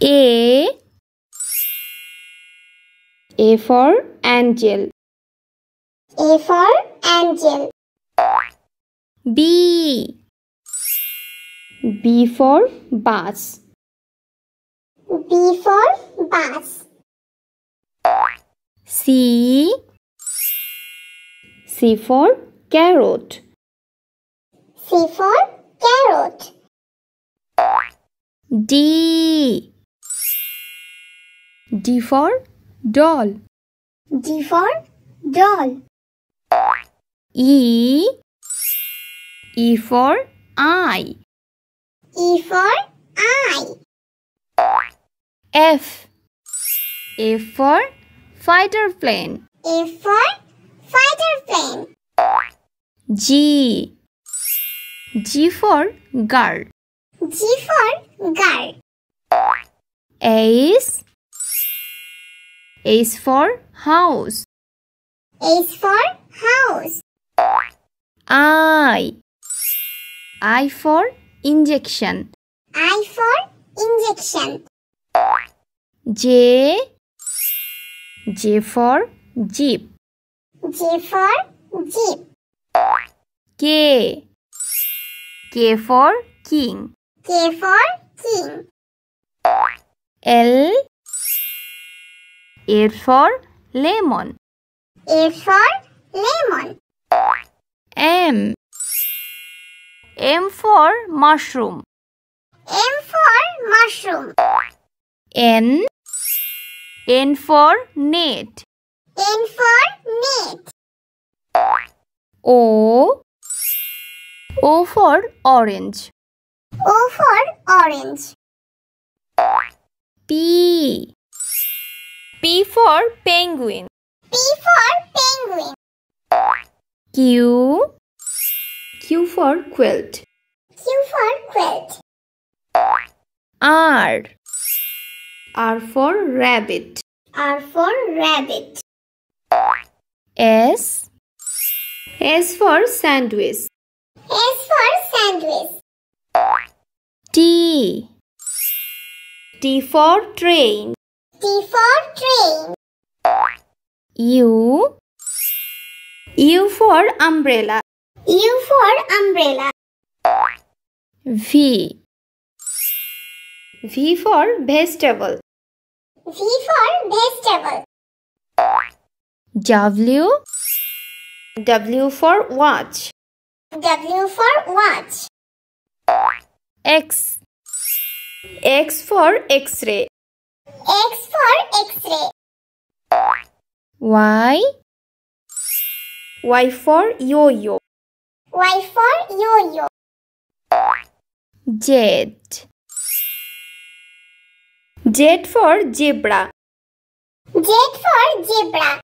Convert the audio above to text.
A. A for angel. A for angel. B. B for bus. B for bus. C. C for carrot. C for carrot. D. D for doll. D for doll. E. E for eye. E for eye. F. F for fighter plane. F for fighter plane. G. G for girl. G for girl. H. H for house. H for house. I. I for injection. I for injection. J. J for jeep. J for jeep. K. K for king. K for king. L. L for lemon. L for lemon. M. M for mushroom. M for mushroom. N. N for net. N for net. O. O for orange. O for orange. P. P for penguin. P for penguin. Q. Q for quilt. Q for quilt. R. R for rabbit. R for rabbit. S. S for sandwich. S for sandwich. T. T for train. T for train. U. U for umbrella. U for umbrella. V. V for vegetable. V for vegetable. W. W for watch. W for watch. X. X for X-ray. X for X-ray. Y. Y for yo-yo. Y for yo-yo. Z. Z for zebra. Z for zebra.